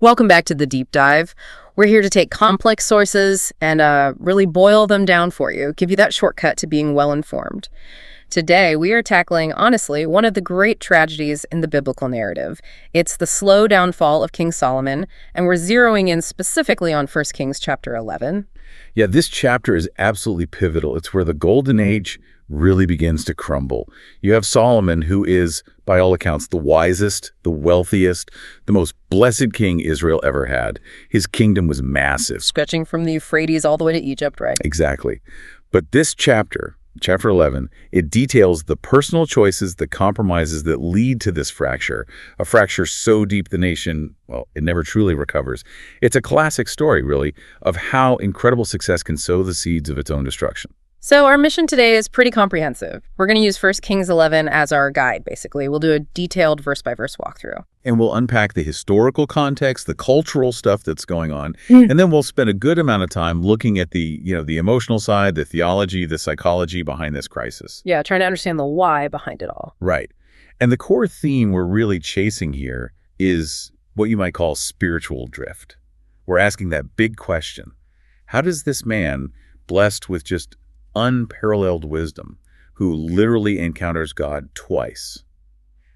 Welcome back to the deep dive. We're here to take complex sources and really boil them down for you, give you that shortcut to being well-informed. Today, we are tackling, honestly, one of the great tragedies in the biblical narrative. It's the slow downfall of King Solomon, and we're zeroing in specifically on 1 Kings chapter 11. Yeah, this chapter is absolutely pivotal. It's where the golden age really begins to crumble. You have Solomon, who is, by all accounts, the wisest, the wealthiest, the most blessed king Israel ever had. His kingdom was massive. Stretching from the Euphrates all the way to Egypt, right? Exactly. But this chapter 11, it details the personal choices, the compromises that lead to this fracture, a fracture so deep the nation, well, it never truly recovers. It's a classic story, really, of how incredible success can sow the seeds of its own destruction. So our mission today is pretty comprehensive. We're going to use 1 Kings 11 as our guide, basically. We'll do a detailed verse-by-verse walkthrough. And we'll unpack the historical context, the cultural stuff that's going on, and then we'll spend a good amount of time looking at the emotional side, the theology, the psychology behind this crisis. Yeah, trying to understand the why behind it all. Right. And the core theme we're really chasing here is what you might call spiritual drift. We're asking that big question. How does this man, blessed with just unparalleled wisdom, who literally encounters God twice,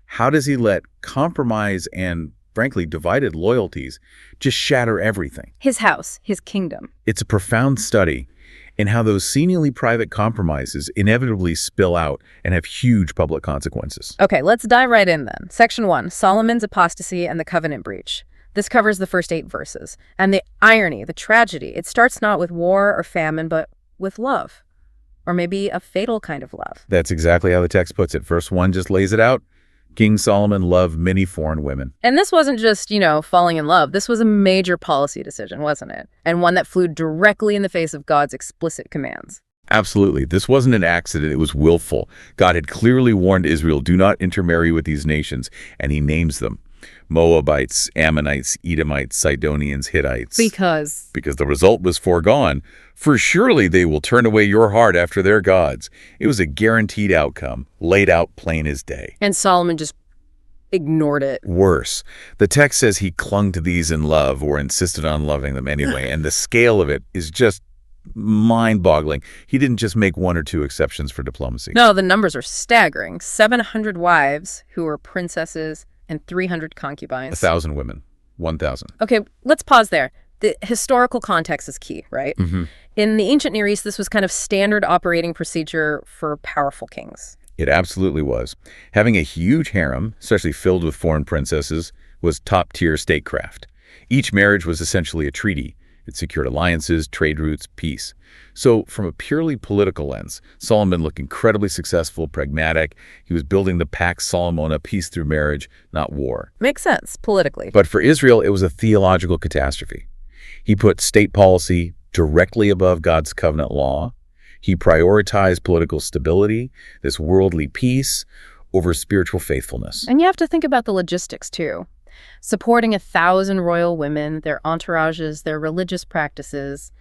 how does he let compromise and, frankly, divided loyalties just shatter everything? His house, his kingdom. It's a profound study in how those seemingly private compromises inevitably spill out and have huge public consequences. Okay, let's dive right in then. Section 1, Solomon's apostasy and the covenant breach. This covers the first 8 verses. And the irony, the tragedy, it starts not with war or famine, but with love. Or maybe a fatal kind of love. That's exactly how the text puts it. Verse 1 just lays it out. King Solomon loved many foreign women. And this wasn't just, falling in love. This was a major policy decision, wasn't it? And one that flew directly in the face of God's explicit commands. Absolutely. This wasn't an accident. It was willful. God had clearly warned Israel, do not intermarry with these nations, and he names them. Moabites, Ammonites, Edomites, Sidonians, Hittites. Because the result was foregone. For surely they will turn away your heart after their gods. It was a guaranteed outcome, laid out plain as day. And Solomon just ignored it. Worse, the text says he clung to these in love or insisted on loving them anyway, and the scale of it is just mind-boggling. He didn't just make 1 or 2 exceptions for diplomacy. No, the numbers are staggering. 700 wives who were princesses and 300 concubines. 1,000 women. 1,000. Okay, let's pause there. The historical context is key, right? Mm-hmm. In the ancient Near East, this was kind of standard operating procedure for powerful kings. It absolutely was. Having a huge harem, especially filled with foreign princesses, was top-tier statecraft. Each marriage was essentially a treaty. It secured alliances, trade routes, peace. So from a purely political lens, Solomon looked incredibly successful, pragmatic. He was building the Pax Solomona, peace through marriage, not war. Makes sense, politically. But for Israel, it was a theological catastrophe. He put state policy directly above God's covenant law. He prioritized political stability, this worldly peace, over spiritual faithfulness. And you have to think about the logistics, too. Supporting 1,000 royal women, their entourages, their religious practices,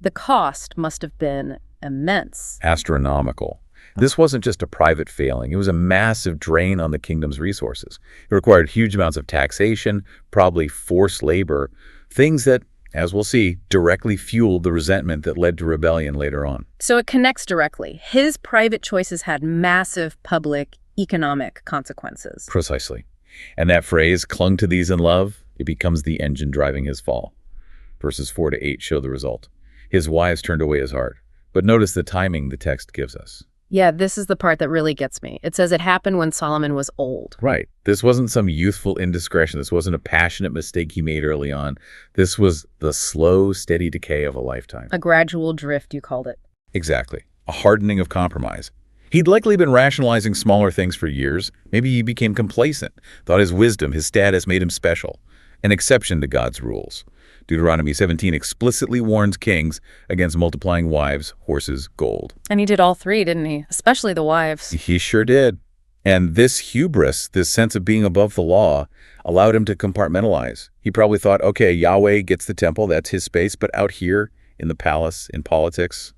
the cost must have been immense. Astronomical. This wasn't just a private failing. It was a massive drain on the kingdom's resources. It required huge amounts of taxation, probably forced labor, things that, as we'll see, directly fueled the resentment that led to rebellion later on. So it connects directly. His private choices had massive public economic consequences. Precisely. And that phrase, clung to these in love, it becomes the engine driving his fall. Verses 4 to 8 show the result. His wives turned away his heart. But notice the timing the text gives us. Yeah, this is the part that really gets me. It says it happened when Solomon was old. Right. This wasn't some youthful indiscretion. This wasn't a passionate mistake he made early on. This was the slow, steady decay of a lifetime. A gradual drift, you called it. Exactly. A hardening of compromise. He'd likely been rationalizing smaller things for years. Maybe he became complacent, thought his wisdom, his status made him special, an exception to God's rules. Deuteronomy 17 explicitly warns kings against multiplying wives, horses, gold. And he did all 3, didn't he? Especially the wives. He sure did. And this hubris, this sense of being above the law, allowed him to compartmentalize. He probably thought, okay, Yahweh gets the temple, that's his space, but out here in the palace, in politics,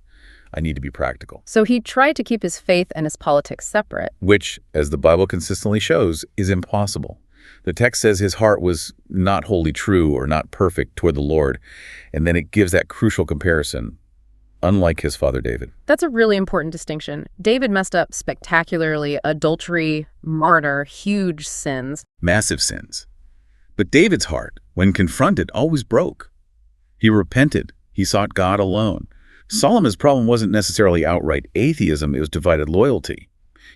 I need to be practical. So he tried to keep his faith and his politics separate. Which, as the Bible consistently shows, is impossible. The text says his heart was not wholly true or not perfect toward the Lord, and then it gives that crucial comparison, unlike his father David. That's a really important distinction. David messed up spectacularly: adultery, murder, huge sins. Massive sins. But David's heart, when confronted, always broke. He repented. He sought God alone. Solomon's problem wasn't necessarily outright atheism, it was divided loyalty.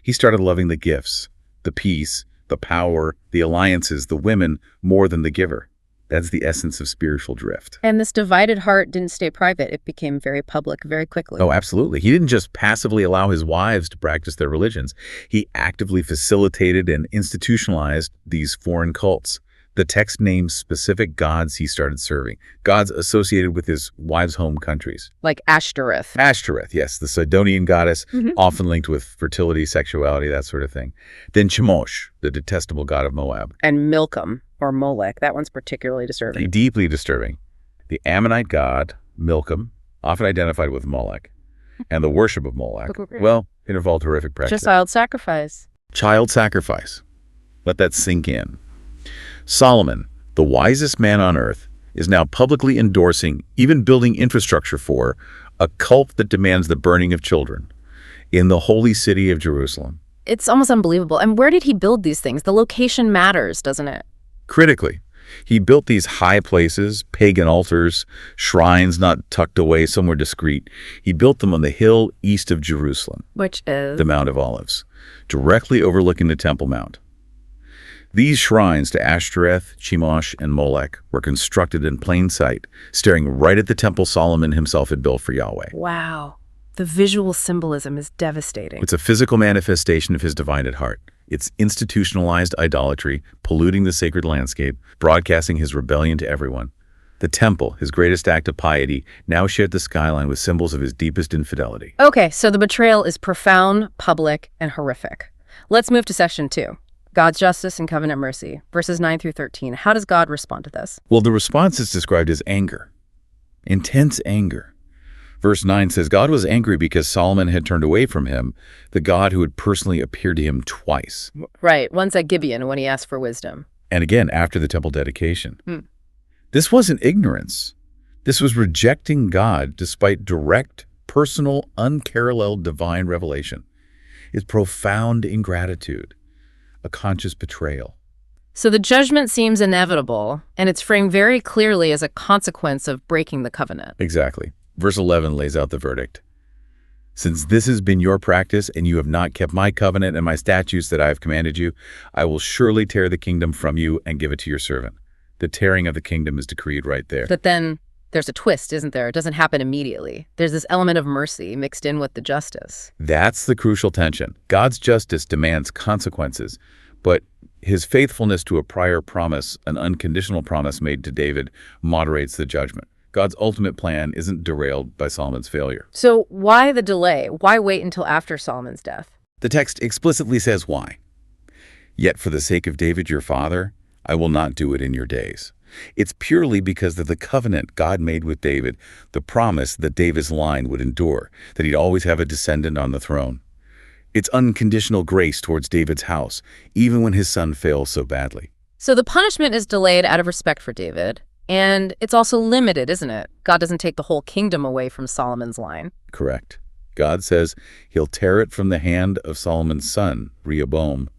He started loving the gifts, the peace, the power, the alliances, the women, more than the giver. That's the essence of spiritual drift. And this divided heart didn't stay private. It became very public very quickly. Oh, absolutely. He didn't just passively allow his wives to practice their religions. He actively facilitated and institutionalized these foreign cults. The text names specific gods he started serving, gods associated with his wives' home countries. Like Ashtoreth. Ashtoreth, yes, the Sidonian goddess, often linked with fertility, sexuality, that sort of thing. Then Chemosh, the detestable god of Moab. And Milcom, or Molech. That one's particularly disturbing. Deeply disturbing. The Ammonite god, Milcom, often identified with Molech, and the worship of Molech, well, it involved horrific practices. Just child sacrifice. Child sacrifice. Let that sink in. Solomon, the wisest man on earth, is now publicly endorsing, even building infrastructure for, a cult that demands the burning of children in the holy city of Jerusalem. It's almost unbelievable. And where did he build these things? The location matters, doesn't it? Critically, he built these high places, pagan altars, shrines not tucked away somewhere discreet. He built them on the hill east of Jerusalem, Which is? the Mount of Olives, directly overlooking the Temple Mount. These shrines to Ashtoreth, Chemosh, and Molech were constructed in plain sight, staring right at the temple Solomon himself had built for Yahweh. Wow. The visual symbolism is devastating. It's a physical manifestation of his divided heart. It's institutionalized idolatry, polluting the sacred landscape, broadcasting his rebellion to everyone. The temple, his greatest act of piety, now shared the skyline with symbols of his deepest infidelity. Okay, so the betrayal is profound, public, and horrific. Let's move to section 2. God's justice and covenant mercy, verses 9 through 13. How does God respond to this? Well, the response is described as anger, intense anger. Verse 9 says, God was angry because Solomon had turned away from him, the God who had personally appeared to him twice. Right, once at Gibeon when he asked for wisdom. And again, after the temple dedication. This wasn't ignorance. This was rejecting God despite direct, personal, unparalleled divine revelation. It's profound ingratitude. A conscious betrayal. So the judgment seems inevitable, and it's framed very clearly as a consequence of breaking the covenant. Exactly. Verse 11 lays out the verdict. Since this has been your practice, and you have not kept my covenant and my statutes that I have commanded you, I will surely tear the kingdom from you and give it to your servant. The tearing of the kingdom is decreed right there. But then there's a twist, isn't there? It doesn't happen immediately. There's this element of mercy mixed in with the justice. That's the crucial tension. God's justice demands consequences, but his faithfulness to a prior promise, an unconditional promise made to David, moderates the judgment. God's ultimate plan isn't derailed by Solomon's failure. So why the delay? Why wait until after Solomon's death? The text explicitly says why. Yet for the sake of David your father, I will not do it in your days. It's purely because of the covenant God made with David, the promise that David's line would endure, that he'd always have a descendant on the throne. It's unconditional grace towards David's house, even when his son fails so badly. So the punishment is delayed out of respect for David, and it's also limited, isn't it? God doesn't take the whole kingdom away from Solomon's line. Correct. God says he'll tear it from the hand of Solomon's son, Rehoboam,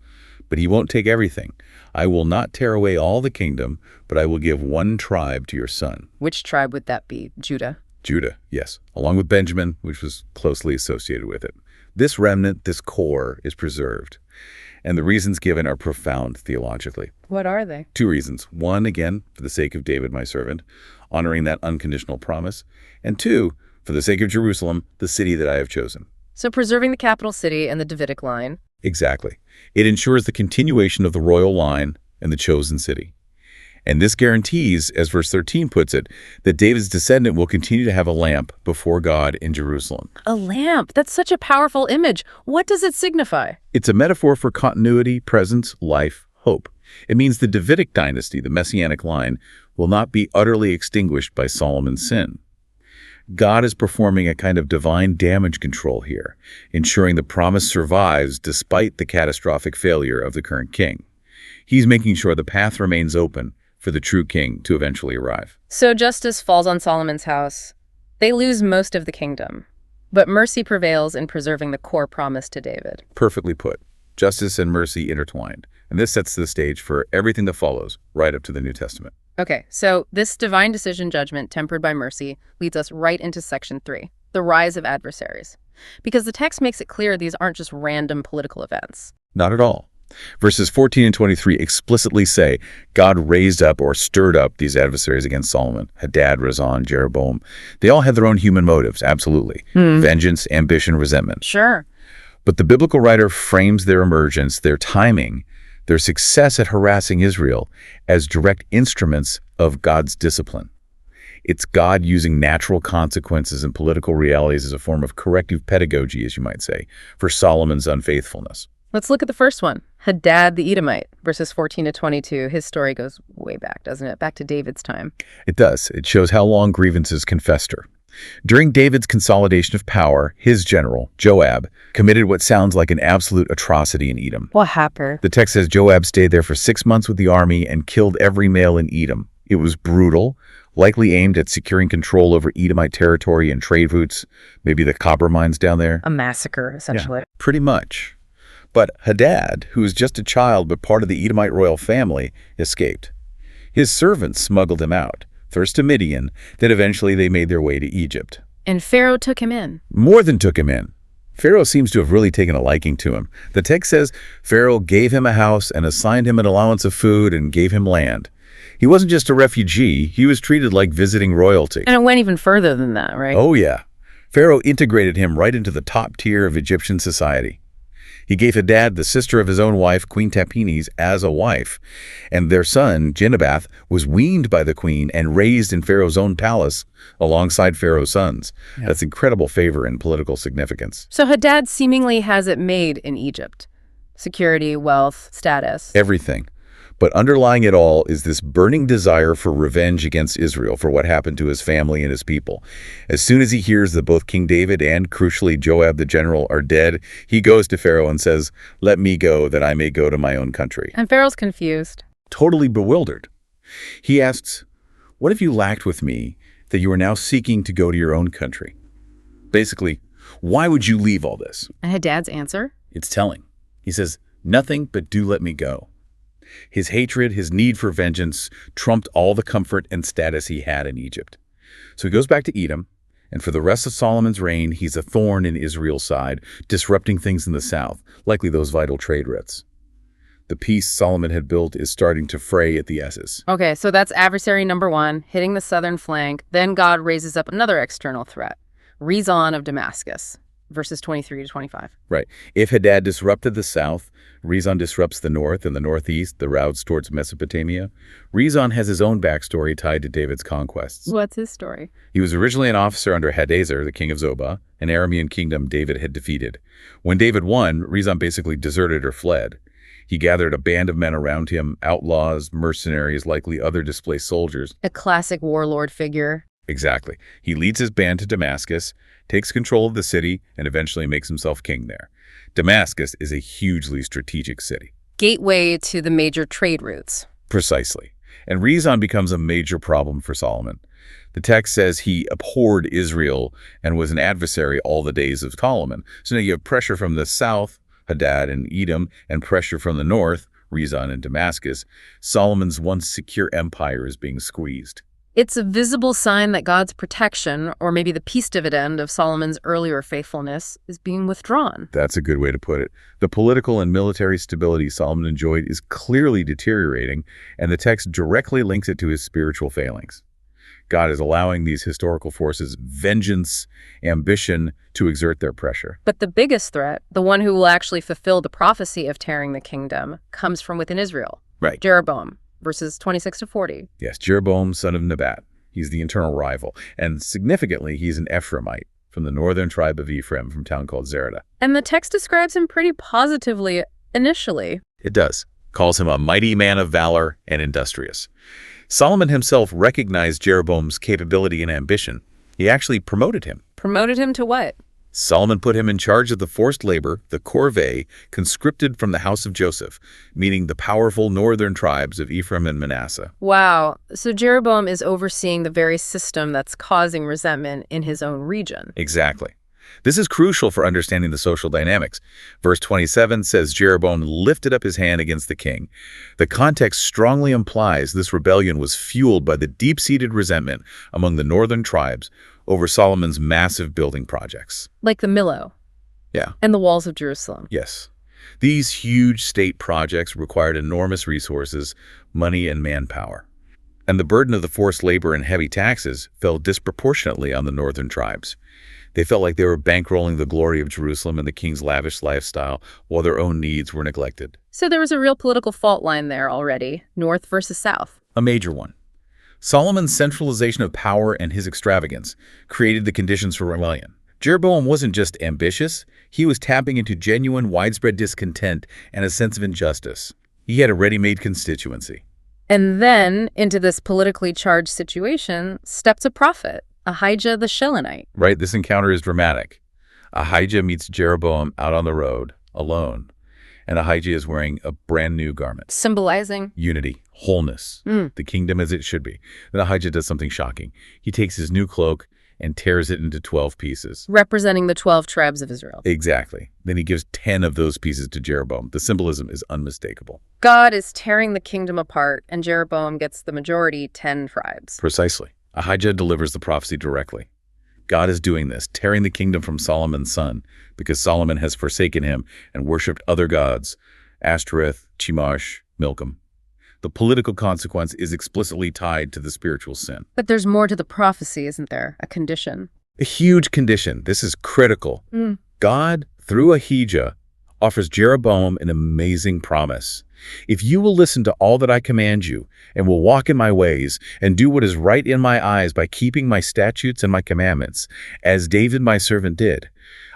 but he won't take everything. I will not tear away all the kingdom, but I will give one tribe to your son. Which tribe would that be? Judah? Judah, yes, along with Benjamin, which was closely associated with it. This remnant, this core, is preserved. And the reasons given are profound theologically. What are they? 2 reasons. 1, again, for the sake of David, my servant, honoring that unconditional promise. And 2, for the sake of Jerusalem, the city that I have chosen. So preserving the capital city and the Davidic line. Exactly. It ensures the continuation of the royal line and the chosen city. And this guarantees, as verse 13 puts it, that David's descendant will continue to have a lamp before God in Jerusalem. A lamp? That's such a powerful image. What does it signify? It's a metaphor for continuity, presence, life, hope. It means the Davidic dynasty, the messianic line, will not be utterly extinguished by Solomon's sin. God is performing a kind of divine damage control here, ensuring the promise survives despite the catastrophic failure of the current king. He's making sure the path remains open for the true king to eventually arrive. So justice falls on Solomon's house. They lose most of the kingdom, but mercy prevails in preserving the core promise to David. Perfectly put. Justice and mercy intertwined. And this sets the stage for everything that follows, right up to the New Testament. Okay, so this divine decision judgment tempered by mercy leads us right into section 3, the rise of adversaries. Because the text makes it clear these aren't just random political events. Not at all. Verses 14 and 23 explicitly say God raised up or stirred up these adversaries against Solomon, Hadad, Rezon, Jeroboam. They all had their own human motives, absolutely. Vengeance, ambition, resentment. Sure. But the biblical writer frames their emergence, their timing, their success at harassing Israel as direct instruments of God's discipline. It's God using natural consequences and political realities as a form of corrective pedagogy, as you might say, for Solomon's unfaithfulness. Let's look at the first one, Hadad the Edomite, verses 14 to 22. His story goes way back, doesn't it? Back to David's time. It does. It shows how long grievances can fester. During David's consolidation of power, his general, Joab, committed what sounds like an absolute atrocity in Edom. What happened? The text says Joab stayed there for 6 months with the army and killed every male in Edom. It was brutal, likely aimed at securing control over Edomite territory and trade routes, maybe the copper mines down there. A massacre, essentially. Yeah, pretty much. But Hadad, who was just a child but part of the Edomite royal family, escaped. His servants smuggled him out, first to Midian, then eventually they made their way to Egypt. And Pharaoh took him in. More than took him in. Pharaoh seems to have really taken a liking to him. The text says Pharaoh gave him a house and assigned him an allowance of food and gave him land. He wasn't just a refugee, he was treated like visiting royalty. And it went even further than that, right? Oh yeah. Pharaoh integrated him right into the top tier of Egyptian society. He gave Hadad the sister of his own wife, Queen Tahpenes, as a wife, and their son, Genubath, was weaned by the queen and raised in Pharaoh's own palace alongside Pharaoh's sons. Yeah. That's incredible favor and political significance. So Hadad seemingly has it made in Egypt. Security, wealth, status. Everything. But underlying it all is this burning desire for revenge against Israel for what happened to his family and his people. As soon as he hears that both King David and, crucially, Joab the general are dead, he goes to Pharaoh and says, "Let me go, that I may go to my own country." And Pharaoh's confused. Totally bewildered. He asks, "What have you lacked with me that you are now seeking to go to your own country?" Basically, why would you leave all this? And Hadad's answer? It's telling. He says, "Nothing but do let me go." His hatred, his need for vengeance, trumped all the comfort and status he had in Egypt. So he goes back to Edom, and for the rest of Solomon's reign, he's a thorn in Israel's side, disrupting things in the south, likely those vital trade routes. The peace Solomon had built is starting to fray at the edges. Okay, so that's adversary number 1, hitting the southern flank. Then God raises up another external threat, Rezon of Damascus, verses 23 to 25. Right. If Hadad disrupted the south, Rezon disrupts the north and the northeast, the routes towards Mesopotamia. Rezon has his own backstory tied to David's conquests. What's his story? He was originally an officer under Hadazer, the king of Zobah, an Aramean kingdom David had defeated. When David won, Rezon basically deserted or fled. He gathered a band of men around him, outlaws, mercenaries, likely other displaced soldiers. A classic warlord figure. Exactly. He leads his band to Damascus, takes control of the city, and eventually makes himself king there. Damascus is a hugely strategic city. Gateway to the major trade routes. Precisely. And Rezon becomes a major problem for Solomon. The text says he abhorred Israel and was an adversary all the days of Solomon. So now you have pressure from the south, Hadad and Edom, and pressure from the north, Rezon and Damascus. Solomon's once secure empire is being squeezed. It's a visible sign that God's protection, or maybe the peace dividend of Solomon's earlier faithfulness, is being withdrawn. That's a good way to put it. The political and military stability Solomon enjoyed is clearly deteriorating, and the text directly links it to his spiritual failings. God is allowing these historical forces, vengeance, ambition, to exert their pressure. But the biggest threat, the one who will actually fulfill the prophecy of tearing the kingdom, comes from within Israel. Right. Jeroboam. Verses 26 to 40. Yes, Jeroboam, son of Nebat. He's the internal rival. And significantly, he's an Ephraimite from the northern tribe of Ephraim from a town called Zereda. And the text describes him pretty positively initially. It does. Calls him a mighty man of valor and industrious. Solomon himself recognized Jeroboam's capability and ambition. He actually promoted him. Promoted him to what? Solomon put him in charge of the forced labor, the corvée, conscripted from the house of Joseph, meaning the powerful northern tribes of Ephraim and Manasseh. Wow. So Jeroboam is overseeing the very system that's causing resentment in his own region. Exactly. This is crucial for understanding the social dynamics. Verse 27 says Jeroboam lifted up his hand against the king. The context strongly implies this rebellion was fueled by the deep-seated resentment among the northern tribes over Solomon's massive building projects. Like the Millo. Yeah. And the walls of Jerusalem. Yes. These huge state projects required enormous resources, money, and manpower. And the burden of the forced labor and heavy taxes fell disproportionately on the northern tribes. They felt like they were bankrolling the glory of Jerusalem and the king's lavish lifestyle while their own needs were neglected. So there was a real political fault line there already, north versus south. A major one. Solomon's centralization of power and his extravagance created the conditions for rebellion. Jeroboam wasn't just ambitious, he was tapping into genuine widespread discontent and a sense of injustice. He had a ready-made constituency. And then, into this politically charged situation, steps a prophet, Ahijah the Shilonite. Right, this encounter is dramatic. Ahijah meets Jeroboam out on the road, alone. And Ahijah is wearing a brand new garment. Symbolizing Unity, wholeness, the kingdom as it should be. Then Ahijah does something shocking. He takes his new cloak and tears it into 12 pieces. representing the 12 tribes of Israel. Exactly. Then he gives 10 of those pieces to Jeroboam. The symbolism is unmistakable. God is tearing the kingdom apart, and Jeroboam gets the majority, 10 tribes. Precisely. Ahijah delivers the prophecy directly. God is doing this, tearing the kingdom from Solomon's son, because Solomon has forsaken him and worshipped other gods, Ashtoreth, Chemosh, Milcom. The political consequence is explicitly tied to the spiritual sin. But there's more to the prophecy, isn't there? A condition. A huge condition. This is critical. God, through Ahijah, offers Jeroboam an amazing promise. If you will listen to all that I command you, and will walk in my ways, and do what is right in my eyes by keeping my statutes and my commandments, as David my servant did,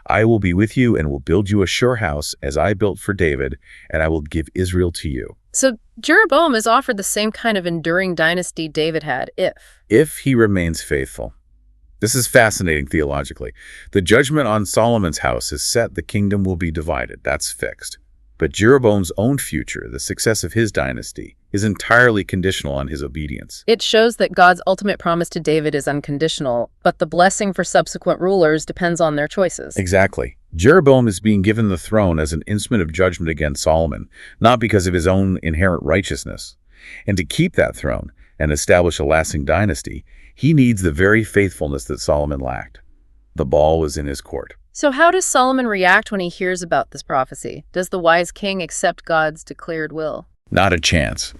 I will be with you and will build you a sure house as I built for David, and I will give Israel to you. So Jeroboam is offered the same kind of enduring dynasty David had, If he remains faithful. This is fascinating theologically. The judgment on Solomon's house is set, the kingdom will be divided. That's fixed. But Jeroboam's own future, the success of his dynasty, is entirely conditional on his obedience. It shows that God's ultimate promise to David is unconditional, but the blessing for subsequent rulers depends on their choices. Exactly. Jeroboam is being given the throne as an instrument of judgment against Solomon, not because of his own inherent righteousness. And to keep that throne and establish a lasting dynasty, he needs the very faithfulness that Solomon lacked. The ball was in his court. So how does Solomon react when he hears about this prophecy? Does the wise king accept God's declared will? Not a chance.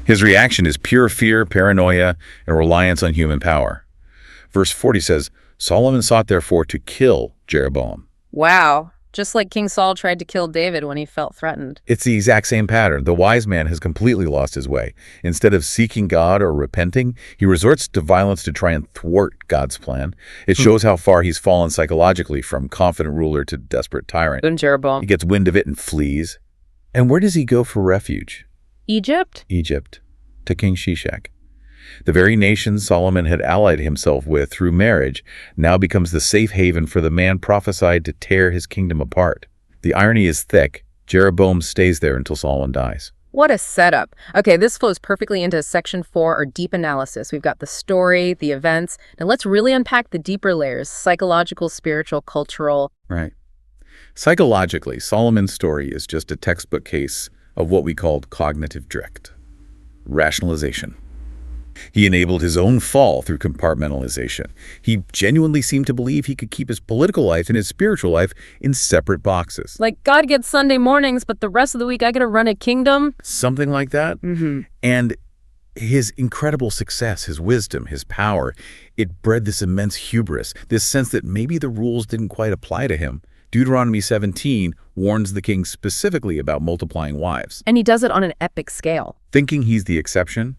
His reaction is pure fear, paranoia, and reliance on human power. Verse 40 says, Solomon sought therefore to kill Jeroboam. Wow. Just like King Saul tried to kill David when he felt threatened. It's the exact same pattern. The wise man has completely lost his way. Instead of seeking God or repenting, he resorts to violence to try and thwart God's plan. It shows how far he's fallen psychologically from confident ruler to desperate tyrant. And Jeroboam. He gets wind of it and flees. And where does he go for refuge? Egypt? Egypt, to King Shishak. The very nation Solomon had allied himself with through marriage now becomes the safe haven for the man prophesied to tear his kingdom apart. The irony is thick. Jeroboam stays there until Solomon dies. What a setup. Okay, this flows perfectly into section 4, or deep analysis. We've got the story, the events. Now let's really unpack the deeper layers, psychological, spiritual, cultural. Right. Psychologically, Solomon's story is just a textbook case of what we called cognitive drift. Rationalization. He enabled his own fall through compartmentalization. He genuinely seemed to believe he could keep his political life and his spiritual life in separate boxes. Like God gets Sunday mornings, but the rest of the week I gotta run a kingdom? Something like that. And his incredible success, his wisdom, his power, it bred this immense hubris, this sense that maybe the rules didn't quite apply to him. Deuteronomy 17 warns the king specifically about multiplying wives. And he does it on an epic scale. Thinking he's the exception,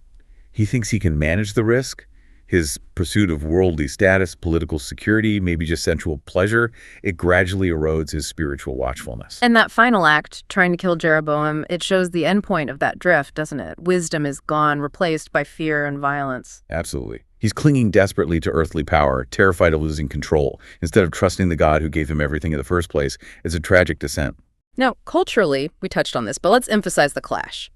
he thinks he can manage the risk. His pursuit of worldly status, political security, maybe just sensual pleasure, it gradually erodes his spiritual watchfulness. And that final act, trying to kill Jeroboam, it shows the end point of that drift, doesn't it? Wisdom is gone, replaced by fear and violence. Absolutely. He's clinging desperately to earthly power, terrified of losing control, instead of trusting the God who gave him everything in the first place. It's a tragic descent. Now, culturally, we touched on this, but let's emphasize the clash.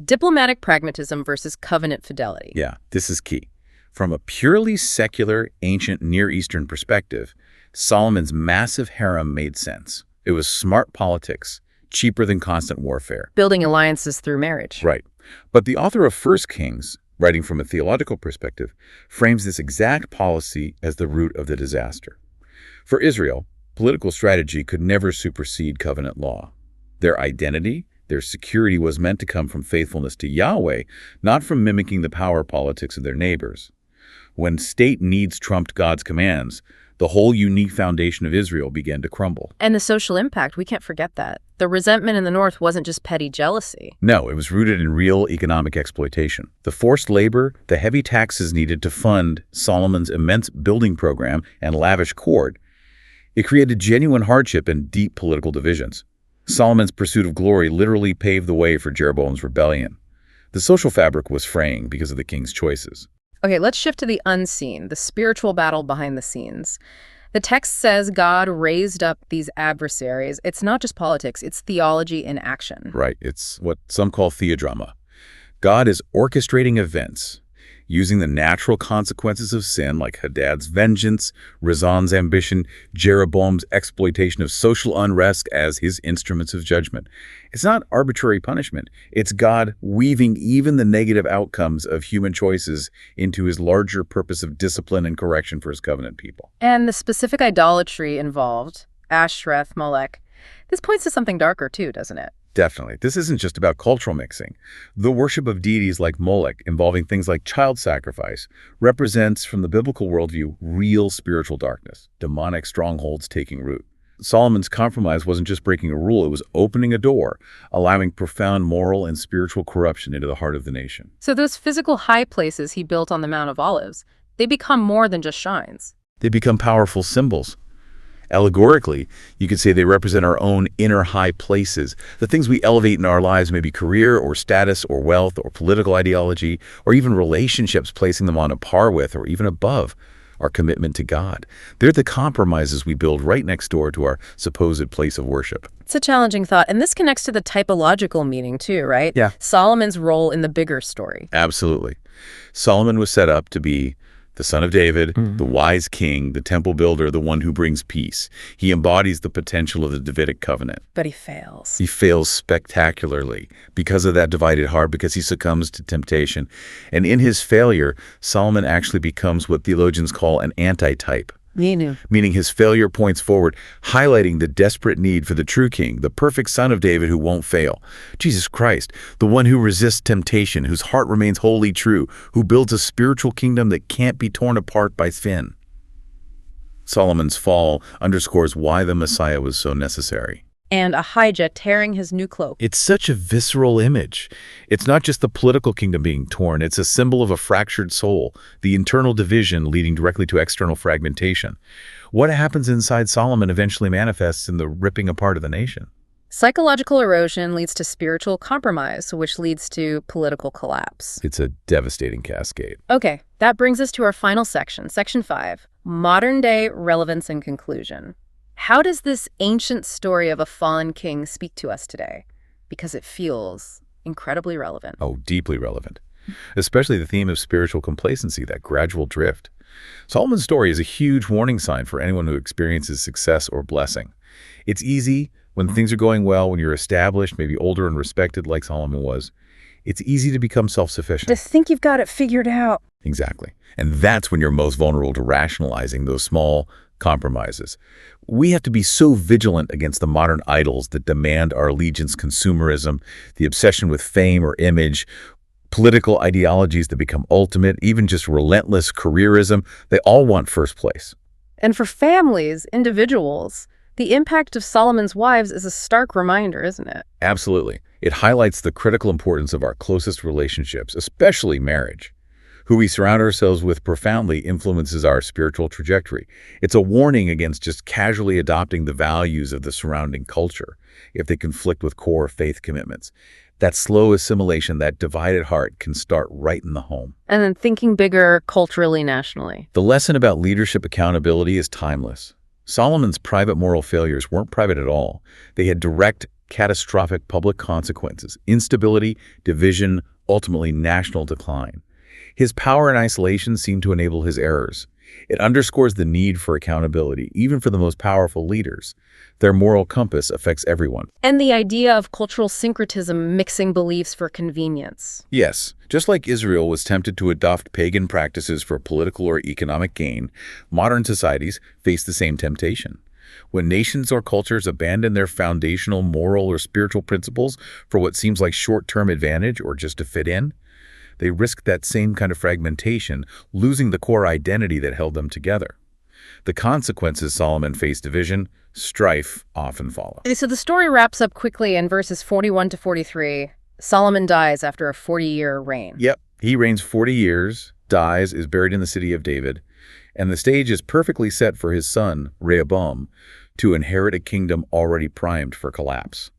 Diplomatic pragmatism versus covenant fidelity. Yeah, this is key. From a purely secular, ancient Near Eastern perspective, Solomon's massive harem made sense. It was smart politics, cheaper than constant warfare. Building alliances through marriage. Right. But the author of 1 Kings, writing from a theological perspective, frames this exact policy as the root of the disaster. For Israel, political strategy could never supersede covenant law. Their identity, their security was meant to come from faithfulness to Yahweh, not from mimicking the power politics of their neighbors. When state needs trumped God's commands, the whole unique foundation of Israel began to crumble. And the social impact, we can't forget that. The resentment in the north wasn't just petty jealousy. No, it was rooted in real economic exploitation. The forced labor, the heavy taxes needed to fund Solomon's immense building program and lavish court, it created genuine hardship and deep political divisions. Solomon's pursuit of glory literally paved the way for Jeroboam's rebellion. The social fabric was fraying because of the king's choices. Okay, let's shift to the unseen, the spiritual battle behind the scenes. The text says God raised up these adversaries. It's not just politics, it's theology in action. Right. It's what some call theodrama. God is orchestrating events, using the natural consequences of sin like Hadad's vengeance, Rezon's ambition, Jeroboam's exploitation of social unrest as his instruments of judgment. It's not arbitrary punishment. It's God weaving even the negative outcomes of human choices into his larger purpose of discipline and correction for his covenant people. And the specific idolatry involved, Ashtoreth, Molech, this points to something darker too, doesn't it? Definitely. This isn't just about cultural mixing. The worship of deities like Molech, involving things like child sacrifice, represents, from the biblical worldview, real spiritual darkness, demonic strongholds taking root. Solomon's compromise wasn't just breaking a rule, it was opening a door, allowing profound moral and spiritual corruption into the heart of the nation. So those physical high places he built on the Mount of Olives, they become more than just shrines. They become powerful symbols. Allegorically, you could say they represent our own inner high places, the things we elevate in our lives, maybe career or status or wealth or political ideology, or even relationships, placing them on a par with or even above our commitment to God. They're the compromises we build right next door to our supposed place of worship. It's a challenging thought, and this connects to the typological meaning too, right? Yeah. Solomon's role in the bigger story. Absolutely. Solomon was set up to be the son of David, the wise king, the temple builder, the one who brings peace. He embodies the potential of the Davidic covenant. But he fails. He fails spectacularly because of that divided heart, because he succumbs to temptation. And in his failure, Solomon actually becomes what theologians call an antitype. Meaning his failure points forward, highlighting the desperate need for the true king, the perfect son of David who won't fail. Jesus Christ, the one who resists temptation, whose heart remains wholly true, who builds a spiritual kingdom that can't be torn apart by sin. Solomon's fall underscores why the Messiah was so necessary. And Ahijah tearing his new cloak. It's such a visceral image. It's not just the political kingdom being torn, it's a symbol of a fractured soul, the internal division leading directly to external fragmentation. What happens inside Solomon eventually manifests in the ripping apart of the nation. Psychological erosion leads to spiritual compromise, which leads to political collapse. It's a devastating cascade. Okay, that brings us to our final section, Section 5, Modern-Day Relevance and Conclusion. How does this ancient story of a fallen king speak to us today? Because it feels incredibly relevant. Oh, deeply relevant. Especially the theme of spiritual complacency, that gradual drift. Solomon's story is a huge warning sign for anyone who experiences success or blessing. It's easy when things are going well, when you're established, maybe older and respected like Solomon was. It's easy to become self-sufficient. To think you've got it figured out. Exactly. And that's when you're most vulnerable to rationalizing those small compromises. We have to be so vigilant against the modern idols that demand our allegiance: consumerism, the obsession with fame or image, political ideologies that become ultimate, even just relentless careerism. They all want first place. And for families, individuals, the impact of Solomon's wives is a stark reminder, isn't it? Absolutely. It highlights the critical importance of our closest relationships, especially marriage. Who we surround ourselves with profoundly influences our spiritual trajectory. It's a warning against just casually adopting the values of the surrounding culture if they conflict with core faith commitments. That slow assimilation, that divided heart can start right in the home. And then thinking bigger culturally, nationally. The lesson about leadership accountability is timeless. Solomon's private moral failures weren't private at all. They had direct, catastrophic public consequences: instability, division, ultimately national decline. His power in isolation seemed to enable his errors. It underscores the need for accountability, even for the most powerful leaders. Their moral compass affects everyone. And the idea of cultural syncretism, mixing beliefs for convenience. Yes, just like Israel was tempted to adopt pagan practices for political or economic gain, modern societies face the same temptation. When nations or cultures abandon their foundational moral or spiritual principles for what seems like short-term advantage or just to fit in, they risk that same kind of fragmentation, losing the core identity that held them together. The consequences Solomon faced: division, strife often follow. So the story wraps up quickly in verses 41 to 43. Solomon dies after a 40-year reign. Yep, he reigns 40 years, dies, is buried in the city of David, and the stage is perfectly set for his son, Rehoboam, to inherit a kingdom already primed for collapse.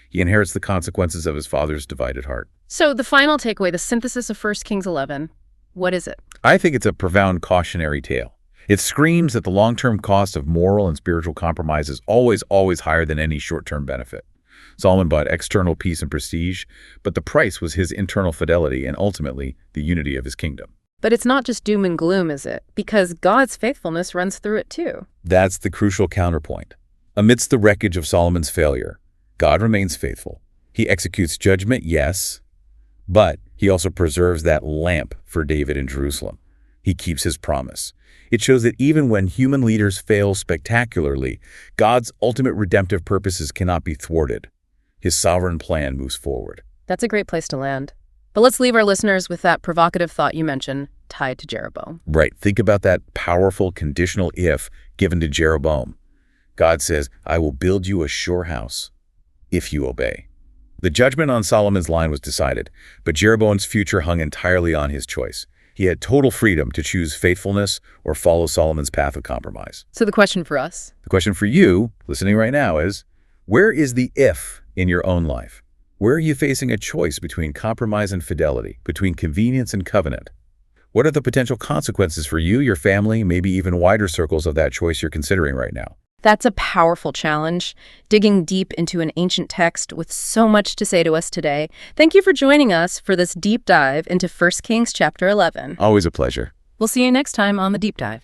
He inherits the consequences of his father's divided heart. So the final takeaway, the synthesis of 1 Kings 11, what is it? I think it's a profound cautionary tale. It screams that the long-term cost of moral and spiritual compromise is always higher than any short-term benefit. Solomon bought external peace and prestige, but the price was his internal fidelity and ultimately the unity of his kingdom. But it's not just doom and gloom, is it? Because God's faithfulness runs through it too. That's the crucial counterpoint. Amidst the wreckage of Solomon's failure, God remains faithful. He executes judgment, yes, but he also preserves that lamp for David in Jerusalem. He keeps his promise. It shows that even when human leaders fail spectacularly, God's ultimate redemptive purposes cannot be thwarted. His sovereign plan moves forward. That's a great place to land. But let's leave our listeners with that provocative thought you mentioned, tied to Jeroboam. Right. Think about that powerful conditional if given to Jeroboam. God says, "I will build you a sure house if you obey." The judgment on Solomon's line was decided, but Jeroboam's future hung entirely on his choice. He had total freedom to choose faithfulness or follow Solomon's path of compromise. So the question for us? The question for you, listening right now, is, where is the if in your own life? Where are you facing a choice between compromise and fidelity, between convenience and covenant? What are the potential consequences for you, your family, maybe even wider circles of that choice you're considering right now? That's a powerful challenge, digging deep into an ancient text with so much to say to us today. Thank you for joining us for this deep dive into 1 Kings chapter 11. Always a pleasure. We'll see you next time on The Deep Dive.